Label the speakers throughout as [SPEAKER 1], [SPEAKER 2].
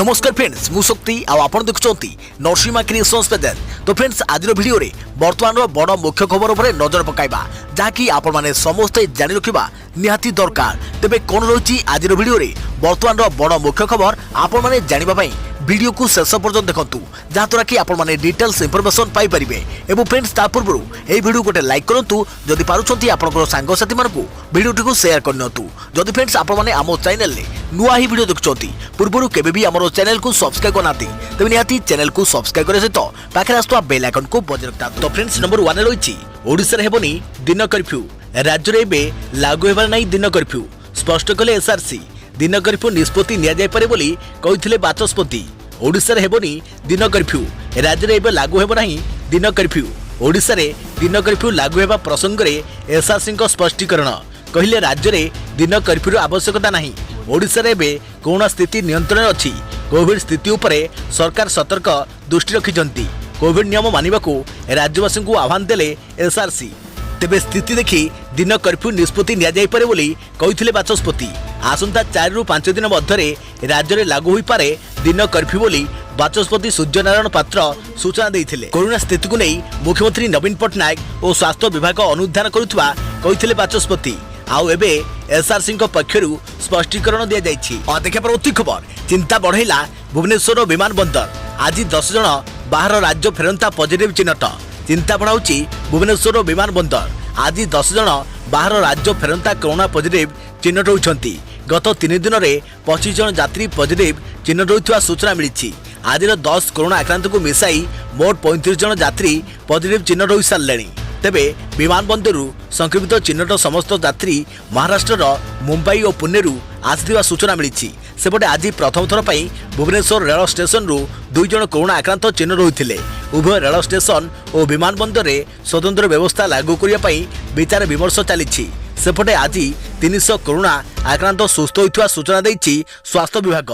[SPEAKER 1] नमस्कार फ्रेंड्स मु शक्ति आपण देखुंती नरसिंहा क्रिएशंस पेज। तो फ्रेंड्स आज वीडियो रे वर्तमान बड़ मुख्य खबर उपर नजर पकाइबा जहाँकि आपण माने समस्ते जानि रखिबा निहाती दरकार। तेबे कोन रही आज वीडियो रे वर्तमान बड़ मुख्य खबर आपण माने जानिबा पई वीडियो को शेष पर्यंत देखंतु जहाँद्वारा कि आपण माने डिटेल्स इंफॉर्मेशन पाई परिबे। एवं फ्रेंड्स ता पूर्व ए वीडियो गोटे लाइक करंतु जदि पारुछंती आपनकर सांग साथी मानकु वीडियो को शेयर करनतु। जदि फ्रेंड्स आपण माने आमो चैनल ले नुआ ही वीडियो देखुछंती पूर्व केबे भी हमरो चैनल को सब्सक्राइब करनाती तबे निहाती चैनल को सब्सक्राइब करे सहित पाखे आस्तुवा बेल आइकन को बजाय रखता। तो फ्रेंड्स नंबर 1 रही ओडिसा रे हेबनी दिन कर्फ्यू राज्य रे बे लागू हेबार नै दिन कर्फ्यू स्पष्ट कले एसआरसी। दिन कर्फ्यू निष्पत्ति निया जाय पारे बोली कहिथिले बाचस्पति। ओडिसा रे हेबनी दिन कर्फ्यू राज्य रे बे लागू हेबो नाही दिन कर्फ्यू। ओडिसा रे दिन कर्फ्यू लागू हेबा प्रसंग रे एसआरसी को स्पष्टीकरण कहिले राज्य रे दिन कर्फ्यू आवश्यकता नाही। ओडिसा रे बे कोना स्थिति नियंत्रण अछि। कोविड स्थिति उपरे सरकार सतर्क दृष्टि रखिजंती। कोविड नियम मानिबा को राज्यवासी को आह्वान देले एसआरसी। तेबे स्थिति देखि दिन कर्फ्यू निष्पत्ति निया जाय पारे बोली कहिथिले बाचस्पति। आसंता 4 रु 5 दिन मध्यरे राज्य रे लागू होई पारे दिन कर्फ्यू बोली बाचस्पति सूर्यनारायण पात्र सूचना देइथिले। कोरोना स्थिति को नहीं मुख्यमंत्री नवीन पटनायक और स्वास्थ्य विभाग अनुधान करुवा कहिथिले बाचस्पति। आउ एबे एसआरसी पक्षरु स्पष्टीकरण दिया जाइछि। और देखा पर अति खबर चिंता बढ़ेला भुवनेश्वर विमान बंदर। आज 10 जन बाहर राज्य फेरंता पॉजिटिव चिन्हट। चिंता बढ़ाउछि भुवनेश्वर विमान बंदर। आज 10 जन बाहर राज्य फेरंता कोरोना पॉजिटिव चिन्हट होइछंती। गत 3 दिन में 25 जन यात्री पॉजिटिव चिन्हट होइथवा सूचना मिली। आज 10 कोरोना आक्रांत को मिसाई मोट 35 जन यात्री पॉजिटिव चिन्हट हो सारे। तेबे विमान बंदर संक्रमित चिन्हट समस्त यात्री महाराष्ट्र मुंबई और पुणे आसिथिबा सूचना मिली। सेपटे आज प्रथम थर पर भुवनेश्वर रेल स्टेशन रु 2 जन कोरोना आक्रांत चिन्हट होते। उभय रेल स्टेशन और विमान बंदर में स्वतंत्र व्यवस्था लागू करने विचार विमर्श चली। सेपटे आज 300 कोरोना आक्रांत सुस्थ होइथवा सूचना देइछि स्वास्थ्य विभाग।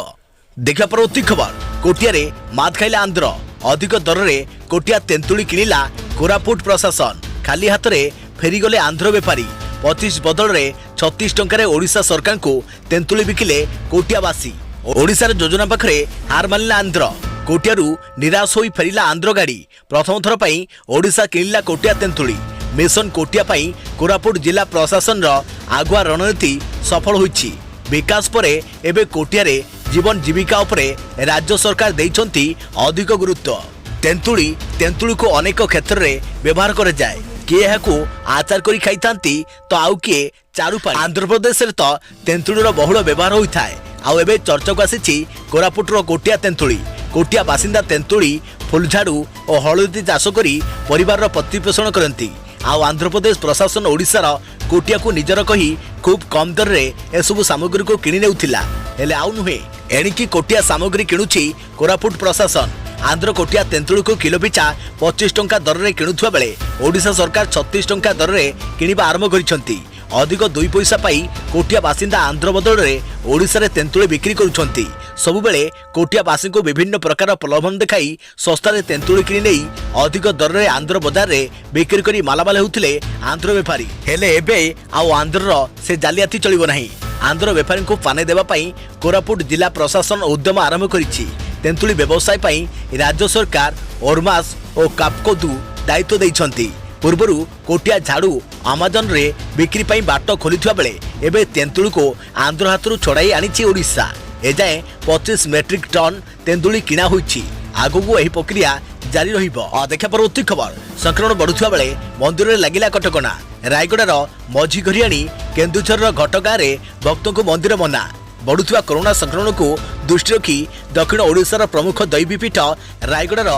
[SPEAKER 1] देखा परवर्ती खबर कोटिया रे मात खाइला आंध्र। अधिक दर रे कोटिया तेंतुली किनिला कोरापुट प्रशासन। खाली हाथ रे फेरीगले आंध्र बेपारी। 25 बदल रे 36 टंका ओडिशा सरकार को तेंतुली बिकिले कोटियावासी। ओडिशार योजना पाखरे हार मानिला आंध्र। कोटियारू निराश होई फेरिला आंध्र गाड़ी। प्रथम थर पई ओडिशा किनिला कोटिया तेंतुली। मिशन कोटिया पई कोरापुट जिला प्रशासन आगुआ रणनीति सफल होइछि। विकास परे एबे कोटिया रे जीवन जीविका उपरे राज्य सरकार देइछंती अधिक गुरुत्व। तेंतुली को अनेक क्षेत्र रे व्यवहार करे जाए। किए एहाकू आचार करी खाइथांती तो आउ किए चारु पानी। आंध्र प्रदेश रे तो तेंतुलीर बहुल व्यवहार होइथाय। आउ एबे चर्चा को आसीछि कोरापुटर कोटिया तेंतुली। कोटिया बासिंदा तेंतुली फुलझाड़ू और हलदी चाष करी परिवार प्रतिपोषण करती। आउ आंध्र प्रदेश प्रशासन ओडिशार कोटिया को निजर कही खूब कम दर रे एसबू सामग्री को किणी नेउथिला। हेले आउ नुहे एणिकी कोटिया सामग्री किणुछि कोरापुट प्रशासन। आंध्र कोटिया तेंतुली को किलो पिछा 25 टंका दर रे किणुथुवा बेले ओडिशा सरकार 36 टंका दर रे किणिबा आरंभ करिसंती। अधिक 2 पैसा पाई कोटिया बासिंदा आंध्र बदल रे ओडिशा रे तेंतुली बिक्री करुछंती। सबुबेले कोटियावासी को विभिन्न प्रकार प्रलोभन देखाई सस्तारे तेंतुली किणी नेई अधिक दर रे आंध्र बाजार रे बिक्री करी मालामाल होउथिले आंध्र बेपारी। हेले एबे आउ आंध्रर से जालियाती चलिबो नाही। आंध्र बेपारी को पाने देबा पई कोरापुट जिला प्रशासन उद्यम आरंभ करिछि। तेंतुली व्यवसाय पई राज्य सरकार ओरमास और कापकोदू दायित्व दैछंती। पूर्वरु कोटिया झाड़ू अमेजन रे बिक्री पई बाट खोलिथुवा बेले एबे तेंतुली को आंध्र हाथरू छड़ाई आनिछि ओडिशा। एजाए 25 मेट्रिक टन तेंतुली किणा होइछि। आगुकू एही प्रक्रिया जारी रहिबो। देखा परवर्ती खबर संक्रमण बढ़ुथुवा बेले मंदिर रे लागिला कटकणा। रायगड़ार मझी घरियाणी केन्दुझर घटगाँ रे भक्तों को मंदिर मना। बढ़ुथुवा कोरोना संक्रमण को दृष्टि रखी दक्षिण ओडिशार प्रमुख दैवीपीठ रायगड़ार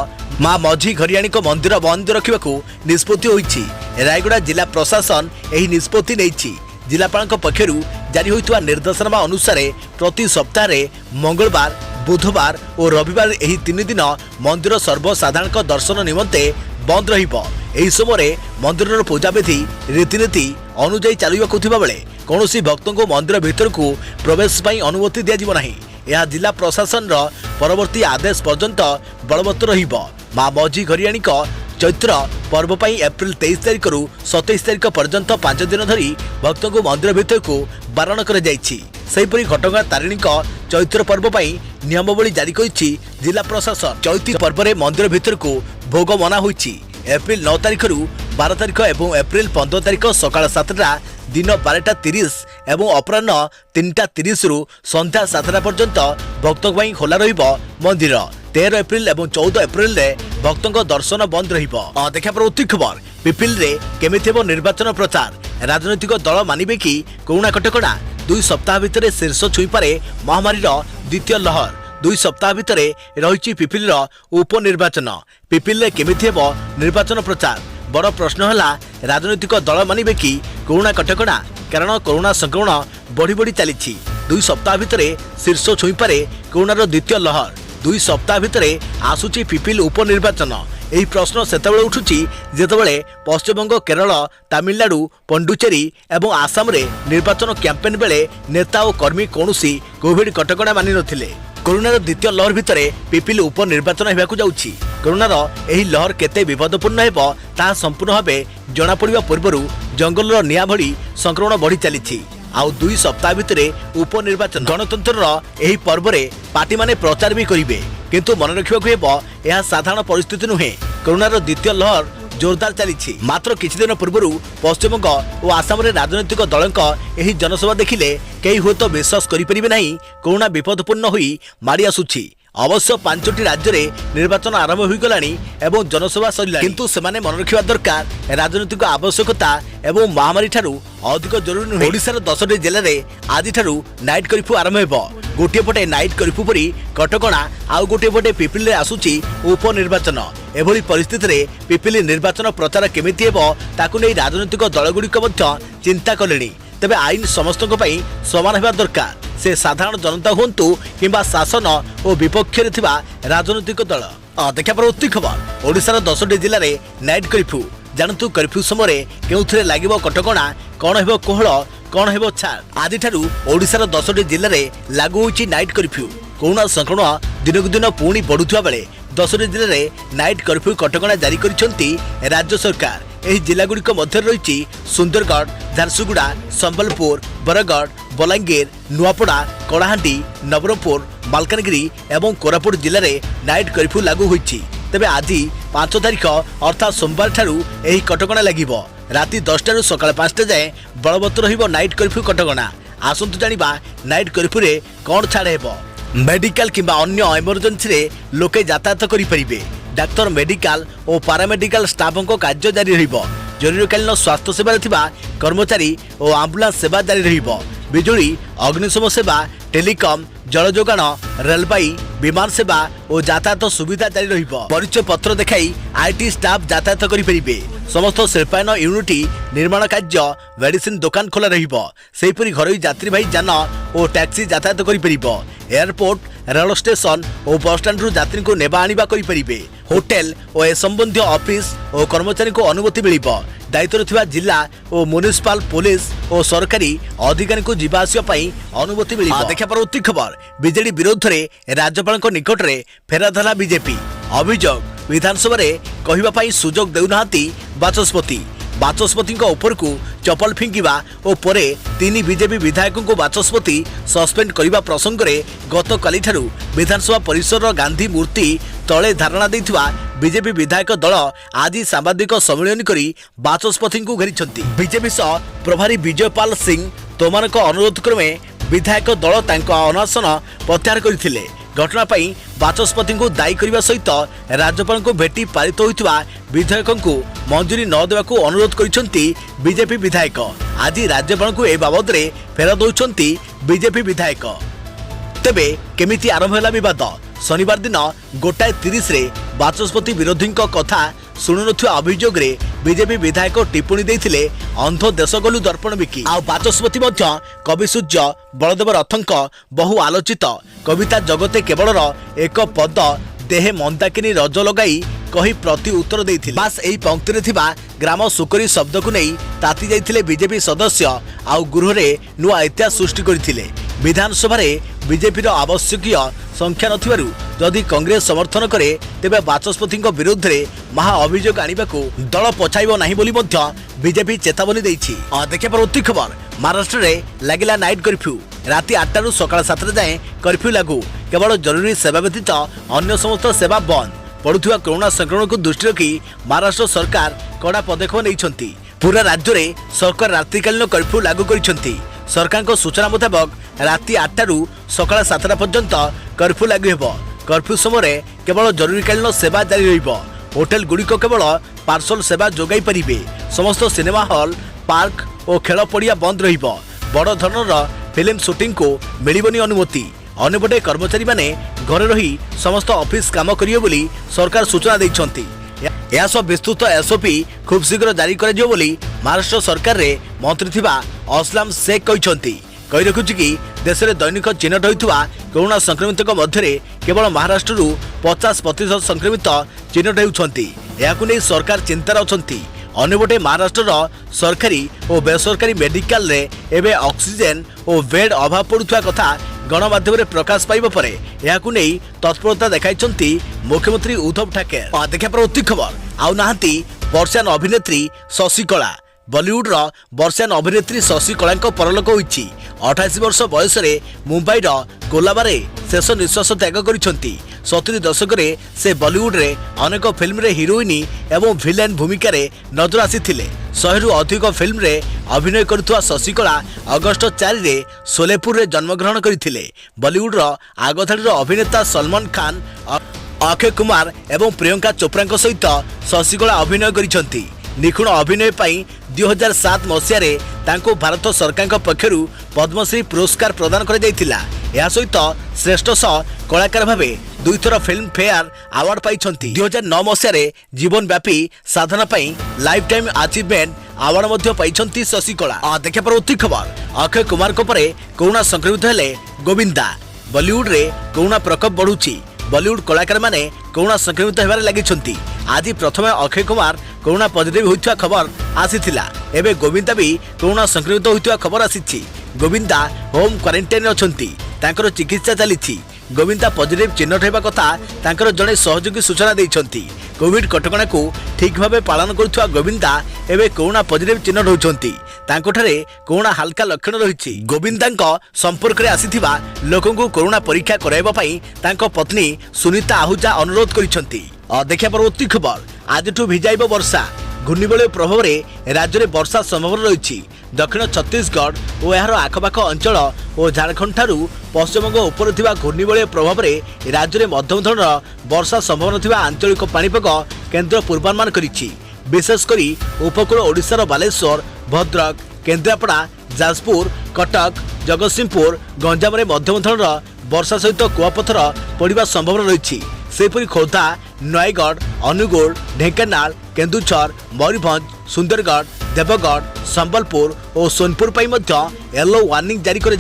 [SPEAKER 1] मां मझी घरियाणी को मंदिर बंद रखा निष्पत्ति होइछि। रायगड़ा जिला प्रशासन एही निष्पत्ति नेइछि। जिलापाल पक्षरु जारी होइतवा निर्देशनामा अनुसार प्रति सप्ताह रे मंगलवार बुधवार और रविवार एही 3 दिन मंदिर सर्वसाधारण दर्शन निमंते बंद रहिबो। एही समय मंदिर पूजाविधि रीतिनीति अनुजाई चलुवाकु थिबा बेले कौनसी भक्तों को मंदिर भीतर को प्रवेश पाई अनुमति दिया जिवो नाही। यह जिला प्रशासन परवर्ती आदेश पर्यंत बलवत्तर रहिबो। मां मझी घरियाणी चैत्र पर्व पर एप्रिल 23 तारिख रु 27 तारिख पर्यंत 5 दिन धरी भक्तों को मंदिर भीतर को बारण कर जाइछि। सेहीपरि घटगां तारिणी चैत्र पर्व पर नियमावली जारी करिछि जिला प्रशासन। चैती पर्व में मंदिर भितर को भोग मना होइछि। एप्रिल 9 तारिख रु 12 तारिख एवं एप्रिल 15 तारिख सकाळ 7टा दिन 12:30 एवं अपराह्न 3:30 रु संध्या 7टा पर्यंत भक्तों ପାଇଁ खोला रहिबो मंदिर। 13 एप्रिल एवं 14 एप्रिल रे भक्तों दर्शन बंद रहिबो। देखा प्रति खबर पिपिल रे केमिति हेबो निर्वाचन प्रचार। राजनैतिक दल मानिबे कि कोरोना कटकणा 2 सप्ताह भितर शीर्ष छुई पारे महामारी द्वितीय लहर। 2 सप्ताह भितर रही पिपिल उपनिर्वाचन। पिपिल केमिति हेबो निर्वाचन प्रचार। बड़ प्रश्न है राजनैतिक दल मानिबे कि कोरोना कटकणा कारण कोरोना संक्रमण बढ़ी बढ़ी चली। 2 सप्ताह भितर शीर्ष छुई पारे कोरोनार द्वितीय लहर। 2 सप्ताह भितर आसुची पिपिल उपनिर्वाचन। यही प्रश्न सेतबेले उठुची जेतबेले पश्चिमबंग, केरल, तमिलनाडु, पंडुचेरी एवं आसाम रे निर्वाचन कैंपेन बेले नेता और कर्मी कौनसी कोविड कटकणा मानि नथिले। कोरोनार द्वितीय लहर भितर पिपिल उपनिर्वाचन हेबाकु जाउछि। कोरोनार एही लहर केते विपदपूर्ण हेबो ता संपूर्ण भाबे जणा पड़िबा पूर्वरु जंगलर निया भली संक्रमण बढ़ी चलीछि। आउ 2 सप्ताह भितर उपनिर्वाचन। गणतंत्र एही पर्व रे पार्टी माने प्रचार भी करिवे, किंतु मन रखिबाकु हेबो यह साधारण परिस्थिति नुहे। कोरोनार द्वितीय लहर जोरदार चली। मात्र किछि दिन पूर्व पश्चिमबंग और आसाम रे राजनैतिक दलक एही जनसभा देखिले कई हुए तो विश्वास करिपरिबे नहीं कोरोना विपदपूर्ण होई मारी आसुछि। अवश्य 5टी राज्य रे निर्वाचन आरंभ हो गलानी एवं जनसभा सरिला, किंतु सेमाने मन रखिबा दरकार राजनैतिक आवश्यकता एवं महामारी ठारू अधिक जरूरी नुहे। ओडिशार 10टी जिले में आज ठारू नाइट कर्फ्यू आरंभ हेबो। गोटे पटे नाइट कर्फ्यू परी कटकणा आउ गोटे पटे पिपिल रे आसुची उपनिर्वाचन। एभली परिस्थिति रे पिपिल निर्वाचन प्रचार केमिति हेबो ताकु नै राजनैतिक दलगुड़िक मध्य चिंता कलेनी। तेबे आईन समस्तक पई समान हेबा दरकार। से साधारण जनता हुंतु किंबा शासन और विपक्ष रे थिबा राजनैतिक दल। देखा प्रति खबर ओडिशार 10टी जिले में नाइट कर्फ्यू। जानतु कर्फ्यू समय केउथरे लागिबो कटकणा, कोन हेबो कोहळ, कोन हेबो छाड़। आदि ठारू ओडिशार 10टी जिले में लागू होइछि नाइट कर्फ्यू। कोरोना संक्रमण दिनकु दिन पुणी बढ़ुथिबा बेले 10टी जिले में नाइट कर्फ्यू कटकणा जारी करिसेंती राज्य सरकार। एही जिला गुड़िक मध्य रही सुंदरगढ़, झारसुगुड़ा, संबलपुर, बरगढ़, बलांगीर, नुआपड़ा, कलाहांडी, नवरंगपुर, मालकानगिरी एवं कोरापुट जिले में नाइट कर्फ्यू लागू होइछि। तेबे आज 5 तारिख अर्थात सोमवार ठारू एही कटकणा लागिबो। राति 10 सकाळ 5 जाए बलवत्तर रहिबो नाइट कर्फ्यू कटकणा। आसंतु जानिबा नाइट कर्फ्यू रे कोन छाड़ हेबो। मेडिकल किंबा अन्य इमरजेंसी रे लोके यातायात करि परिबे। डाक्तर, मेडिकल और पारामेडिकल स्टाफ कार्य जारी रहिबो। जरूरीकालीन स्वास्थ्य सेवा थिबा कर्मचारी और आम्बुलांस सेवा जारी रहिबो। बिजुली, अग्निशम सेवा, टेलीकॉम, जल जोगाण, रेलबाई, विमान सेवा और यातायात सुविधा जारी रहिबो। परिचय पत्र देखाई आईटी स्टाफ यातायात करि परिबे। समस्त शिल्पायन यूनिट निर्माण कार्य, मेडिसिन दुकान खोला रहिबो। सेहीपरि घरोई यात्रीवाही यान और टैक्सी यातायात करि परिबो। एयरपोर्ट, रेल स्टेशन और बस स्टैंड रु यात्री को नेबा आनिबा करि परिबे। होटेल और ए संबंधी ऑफिस और कर्मचारी को अनुमति मिलिबो। दायित्व थिबा जिला और म्युनिसिपल पुलिस और सरकारी अधिकारी को जीवा आसिया पई अनुमति मिलिबो। देखा परवर्ती खबर बीजेडी विरोध रे राज्यपाल निकट रे फेराधला बीजेपी। अभियोग विधानसभा रे कहिबा पई सुजोग देउनाहांती बाचस्पति। बाचस्पति ऊपर को चपल फिंगिबा और परे 3 बीजेपी विधायकों को बाचस्पति सस्पेंड करने प्रसंग में गतकाली ठारू विधानसभा परिसर गांधी मूर्ति तले धारणा देथिबा बीजेपी विधायक दल आज सांबादिक सम्मेलन करी बाचस्पति को घेरी। बीजेपी सह प्रभारी विजयपाल सिंह तोमार अनुरोध क्रमे विधायक दल अनशन प्रत्याहार करथिले। घटना पाई बाचस्पति को दायी करने सहित राज्यपाल को भेटी पारित होता विधेयक को मंजूरी न देवा अनुरोध करिसेंती बीजेपी विधायक। आज राज्यपाल को ए बाबद रे फेरा दौरान बीजेपी विधायक। तेबे केमिति आरंभ है विवाद। शनिवार दिन 1:30 रे बाचस्पति विरोधी कथा शुणुनथिबा अभियोग रे बीजेपी विधायक टिप्पणी देथिले अंध देश गलु दर्पण बिकी। आ बाचस्पति मध्य कवि सूर्य बलदेव रथंक बहु आलोचित कविता जगते केवलर एक पद देहे मंदाकिनी रज लगाई कही प्रति उत्तर देथिले। बास एही पंक्ति रे थिबा ग्राम सुकरी शब्द को नहीं ताती जाइथिले बीजेपी सदस्य आउ गृह रे नुआ इतिहास सृष्टि करथिले। विधानसभा रे बीजेपी आवश्यकीय संख्या नथिबारु जदि कांग्रेस समर्थन करे तेबे बाचस्पति विरुद्ध रे महा अभियोग आनिबाकू दल पछाइबो नाही बोली मध्य बीजेपी चेतावनी देइछि। देखिया परवर्ती खबर महाराष्ट्र रे लागिला नाइट कर्फ्यू। राति 8 सकाळ 7 जाए कर्फ्यू लागू केवल जरूरी सेवा व्यतीत अन्य समस्त सेवा बंद पड़ुवा कोरोना संक्रमण को दृष्टि रखी महाराष्ट्र सरकार कड़ा पदक्षेप नहीं पूरा राज्य में सरकार रात्रिकालीन कर्फ्यू लागू करिसेंती। सरकार सूचना मुताबक राति 8 सकाळ 7 पर्यंत कर्फ्यू लागू हेबो। कर्फ्यू समय केवल जरूरीकालीन सेवा जारी रहिबो। होटेल गुड़िक केवल पार्सल सेवा जोगाई पारिबे। समस्त सिनेमा हॉल पार्क और खेल पड़िया बंद रहिबो। बड़ धरणर फिल्म शूटिंग को मिलिबनी अनुमति। अन्यपटे कर्मचारी माने घरे रही समस्त ऑफिस काम करियो बोली सरकार सूचना दैछंती। यह सब विस्तृत एसओपी खूब शीघ्र जारी करा बोली महाराष्ट्र सरकार रे मंत्री थिबा असलाम शेख कहते। कही रखुछि कि देश में दैनिक चिन्हट होइथुवा कोरोना संक्रमित मध्य केवल महाराष्ट्र 50% संक्रमित चिन्हट होउछंती। याकु नै सरकार चिंतार अछंती। अन्यपटे महाराष्ट्र सरकारी और बेसरकारी मेडिकल रे एबे ऑक्सीजन और बेड अभाव पड़ुवा कथा गणमाध्यम रे प्रकाश पाइबा परे याकु नै तत्परता देखाइछंती मुख्यमंत्री उद्धव ठाकरे। देखा प्रति खबर आउ नाहंती वर्षान अभिनेत्री शशिकला। बॉलीवुड रो वर्षान अभिनेत्री शशिकला परलोक होइछि। 28 वर्ष बयस रे मुंबई रो कोलाबारे शेष निश्वास त्याग करिसंती। 70 दशक रे से बॉलीवुड रे अनेक फिल्म रे हीरोइन एवं विलेन भूमिका रे नजर आसीथिले। 100 रु अधिक फिल्म रे अभिनय करुवा शशिकला अगस्ट 4 रे सोलेपुर रे जन्मग्रहण करथिले। बॉलीवुड रो आगधाड़ी अभिनेता सलमान खान अक्षय कुमार एवं प्रियंका चोप्रा सहित शशिकला अभिनय करिसंती। निखुण अभिनय पाई 2007 मसीह रे तांको भारत सरकार पक्षरु पद्मश्री पुरस्कार प्रदान कर जाइतिला। या सहित श्रेष्ठ कलाकार भावे 2 थर फिल्म फेयर अवार्ड पाइछंती। 2009 मसीह रे जीवन व्यापी साधना पाई लाइफ टाइम अचीवमेंट अवार्ड मध्य पाइछंती शशिकला। देखा परवर्ती खबर अक्षय कुमार को परे कोरोना संक्रमित हेले गोविंदा। बॉलीवुड रे कोरोना प्रकोप बढ़ुची। बॉलीवुड कलाकार माने कोरोना संक्रमित हेबारे लागिछंती। आज प्रथमे अक्षय कुमार कोरोना पॉजिटिव होइथवा खबर आसीथिला। एबे गोविंदा भी कोरोना संक्रमित होइथवा खबर आसीछि। गोविंदा होम क्वारंटाइन अछंती। तांकर चिकित्सा चलीछि। गोविंदा पॉजिटिव चिन्हट हेबा कथा तांकर जणे सहयोगी सूचना दैछंती। कोविड कटकणा को ठीक भाबे पालन करुथवा गोविंदा एबे कोरोना पॉजिटिव चिन्हट होछंती। तांकोठारे कोरोना हल्का लक्षण रहिछि। गोविंदांक संपर्क रे आसीथिबा लोकन को कोरोना परीक्षा कराइबा पई तांको पत्नी सुनीता आहूजा अनुरोध करिसंती। देखा परवर्ती खबर आज भिजाइब वर्षा। घूर्णिबलय प्रभाव में राज्य में वर्षा संभावना रही। दक्षिण छत्तीसगढ़ और यार आखपाख अंचल और झारखंड ठारू पश्चिमबंग उपर थिबा घूर्णिबलय प्रभाव में राज्य में मध्यम धरणर वर्षा संभावना थिबा आंचलिक पाणीपाग केन्द्र पूर्वानुमान करिछि। विशेषकर उपकूल ओडिशार बालेश्वर भद्रक केन्द्रापड़ा जाजपुर कटक जगतसिंहपुर गंजाम में मध्यम धरणर वर्षा सहित कुआपथर पड़ा संभावना रही। सेपरी खोर्धा नयगढ़ अनुगुल ढेंकानाल केन्दुझर मयूरभंज सुंदरगढ़ देवगढ़ संबलपुर और सोनपुर येलो वार्निंग जारी कर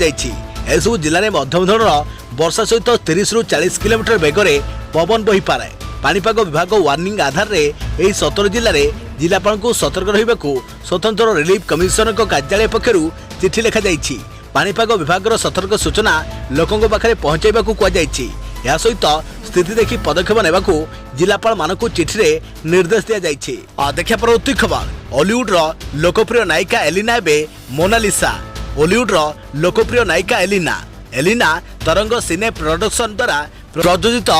[SPEAKER 1] सबु जिले में मध्यम धरणर वर्षा सहित 30 रु 40 किलोमीटर बेगरे पवन बही पारे। पाणीपाग विभाग वार्निंग आधार में 17 जिले में जिलापाल को सतर्क रहिबाकु स्वतंत्र रिलीफ कमिशनर कार्यालय पक्षरु चिठी लिखा जाइछि। पाणीपाग विभाग सतर्क सूचना लोकों पाखे पहुंचाइबाकु कुआଯାଇଛି। या सहित स्थिति देखि पदक्षेप नेबाकु जिलापाल मानकु चिठी रे निर्देश दिया जाइछि। देखा परवर्ती खबर हॉलीवुड रो लोकप्रिय नायिका एलिना एबे मोनालिसा। हॉलीवुड रो लोकप्रिय नायिका एलिना तरंग सिने प्रोडक्शन द्वारा प्रयोजित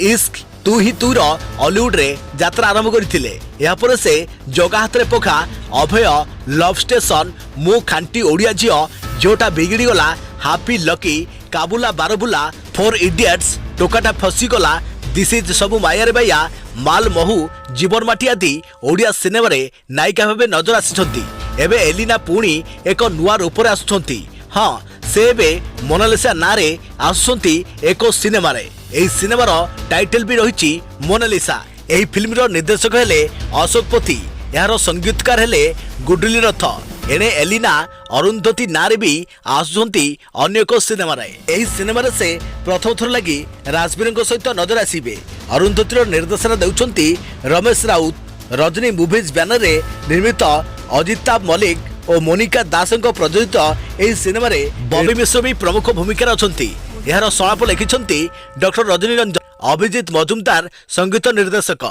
[SPEAKER 1] इश्क तू ही तू रो हॉलीवुड रे यात्रा आरंभ करथिले। या पर से जगा हाथ रे पोखा अभय लव स्टेशन मु खांटी ओडिया झियो जोटा बिगड़ी गला हापी लकी काबुला बारबुला 4 इडियट्स टोकाटा फसीगला दिस इज सबु मायारे बाया माल महू जीवन माटी आदि ओडिया सिनेमा रे नायिका भाबे नजर आसिछंती। एबे एलिना पुणी एक नुआ रूप रे आसुछंती। हां से एबे मोनालिसा नारे आसुछंती एक सिनेमा रे। एही सिनेमार टाइटल भी रहिछि मोनालिसा। एही फिल्म रो निर्देशक हेले अशोक पति। यार संगीतकार हेले गुडली रथ। एने एलिना अरुंधति नारे भी आसुछंती अन्य एक सिनेमा रे। एही सिनेमा रे से प्रथम थर लगी राजवीर सहित नजर आसीबे। अरुंधतिर निर्देशना देउछंती रमेश राउत। रजनी मूवीज बैनर रे निर्मित अजिताभ मलिक और मोनिका दास प्रयोजित एही सिनेमा रे बॉबी मिश्र भी प्रमुख भूमिका अछंती। यार संलाप लिखिछंती डॉक्टर रजनी रंजन। अभिजीत मजुमदार संगीत निर्देशक।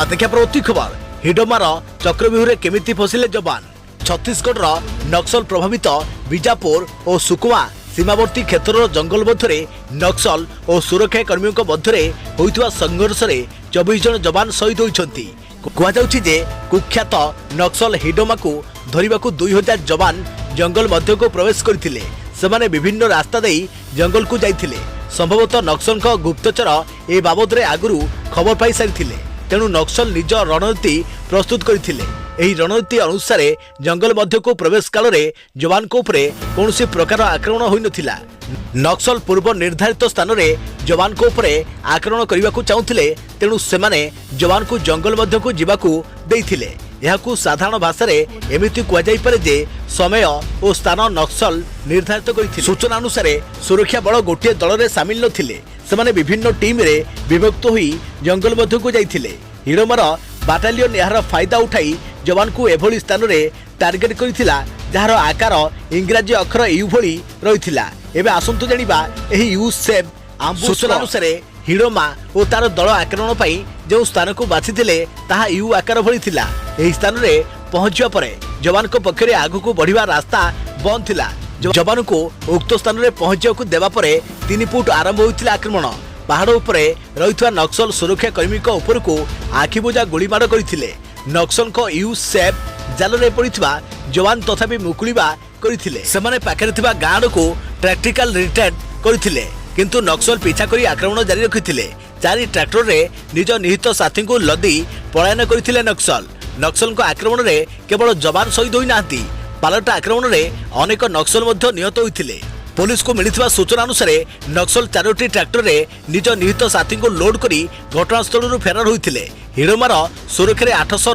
[SPEAKER 1] देखा परवर्ती खबर हिडमार चक्रव्यूह केमिति फसिले जवान। छत्तीसगढ़ नक्सल प्रभावित बीजापुर और सुकमा सीमावर्ती क्षेत्र जंगल मध्य नक्सल और सुरक्षा कर्मी मध्य होइतवा संघर्ष में 24 जन जवान शहीद होइछंती। कहुछि जे कुख्यात नक्सल हिडोमा को धरिबा को 2000 जवान जंगल मध्य को प्रवेश करथिले। सेमाने विभिन्न रास्ता दे जंगल को जाइथिले। संभवतः नक्सल गुप्तचर ए बाबद रे आगुरु खबर पाई सारिथिले। तेणु नक्सल निज रणनीति प्रस्तुत करथिले। एही रणनीति अनुसार जंगल मध्य को प्रवेश काल रे जवान को उपरे कौनसी प्रकार आक्रमण होई नथिला। नक्सल पूर्व निर्धारित स्थान रे जवान को उपरे आक्रमण करने को चाहूथिले। तेणु सेमाने जवान को जंगल मध्य को जीवाकू देइथिले। यहाकू साधारण भाषा रे एमिति कुआ जाई पारे जे समय और स्थान नक्सल निर्धारित करथिले। सूचना अनुसार सुरक्षा बल गोटे दल रे शामिल नथिले। सेमाने विभिन्न टीम रे विभक्त होई जंगल मध्य को जाइथिले। हिडोमार बाटालियन यार फायदा उठाई जवान को एभली स्थान रे टार्गेट करथिला जार आकार इंग्राजी अक्षर यू भली रहिथिला। एबे आसंतु जानिबा एही यू सेप सूचना अनुसार हिडोमा और तार दल आक्रमण पाई जो स्थान को बाछिथिले ताहा यू आकार भली थिला। एही स्थान रे पहुंचिया परे जवान को पक्षरे आगु को बढ़िबा रास्ता बंद थिला। जवान को उक्त स्थान रे पहुंचिया को देबा परे 3 फुट आरंभ होइथिला आक्रमण। पहाड़ उपरे रहितवा नक्सल सुरक्षा कर्मी को ऊपर को आखिबुजा गोलीमाड़ करथिले। नक्सल को यू सेप जाल रे पड़िथिबा जवान तथापि मुकुलिबा करथिले। सेमाने पाखरे थिबा गार्ड को टैक्टिकल रिटार्ड करथिले किंतु नक्सल पीछा करी आक्रमण जारी रखिथिले। 4 ट्रैक्टर रे निज निहित साथी को लदी पलायन करथिले नक्सल। नक्सल को आक्रमण रे केवल जवान शहीद होई नांती, पालटा आक्रमण रे अनेक नक्सल मध्य निहत होइथिले। पुलिस को मिलिथिबा सूचना अनुसार नक्सल 4टी ट्रैक्टर रे निज निहित साथी को लोड करी घटनास्थल रु फेरार होइथिले। हिडोमार सुरक्षा रे 800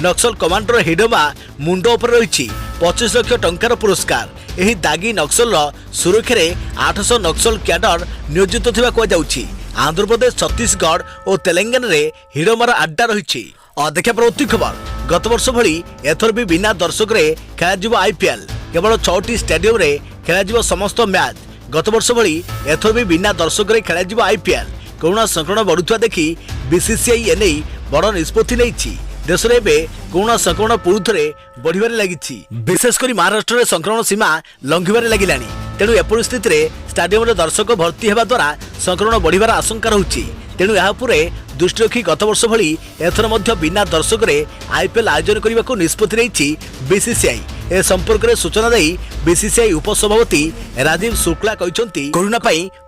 [SPEAKER 1] नक्सल कमांडर हिडोमा मुंड उपर रहिछि 25 लाख टंकार पुरस्कार। एही दागी नक्सल सुरक्षा रे 800 नक्सल कैडर नियोजित थिबा को जाउछि। आंध्र प्रदेश, छत्तीसगढ़ और तेलंगाना रे हिडोमार अड्डा रहिछि। देखा प्रवृत्ति खबर गत वर्ष भली एथर भी बिना दर्शक रे खेला जिवो आईपीएल। केवल 6टी स्टेडियम रे खेला जिवो समस्त मैच। गत वर्ष भली एथर भी बिना दर्शक रे खेला जिवो आईपीएल। कोरोना संक्रमण बढ़ुवा देखि बीसीसीआई एने बड़ निष्पत्ति नेइछि। देश रे बे कोरोना संक्रमण पुरुथरे बढ़िबारे लागिछि। विशेषकर महाराष्ट्र रे संक्रमण सीमा लंघिबारे लागिलानी। तेणु ए परिस्थिति रे स्टेडियम रे दर्शक भर्ती हेबा द्वारा संक्रमण बढ़िबार आशंका रहुछि। तेणु यहाँ दृष्टि रखी गत वर्ष भली एथर मध्य बिना दर्शक रे आईपीएल आयोजन करने को निष्पत्ति नेइछि बीसीसीआई। ए संपर्क में सूचना दे बीसीसीआई उपसभापति राजीव शुक्ला कहते कोरोना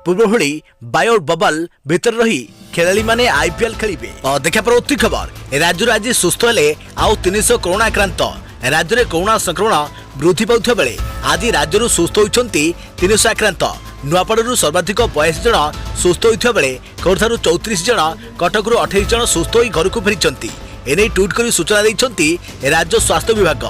[SPEAKER 1] पूर्व भली बायो बबल भीतर रही खेलाड़ी माने आईपीएल खेलिबे। देखा प्रवृत्ति खबर राज्य आज सुस्थ हेले आउ 300 कोरोना आक्रांत। राज्य में कोरोना संक्रमण वृद्धि पाउथिबा बेले आज राज्य सुस्थ होइछंती 300 आक्रांत। नुआपड़ू सर्वाधिक 82 जन सुस्थ होइथिबा बेले खोर्धारू 34 जन, कटकरू 28 जन सुस्थ होई घर को फेरिछंती। एने ट्वीट करी सूचना दैछंती राज्य स्वास्थ्य विभाग।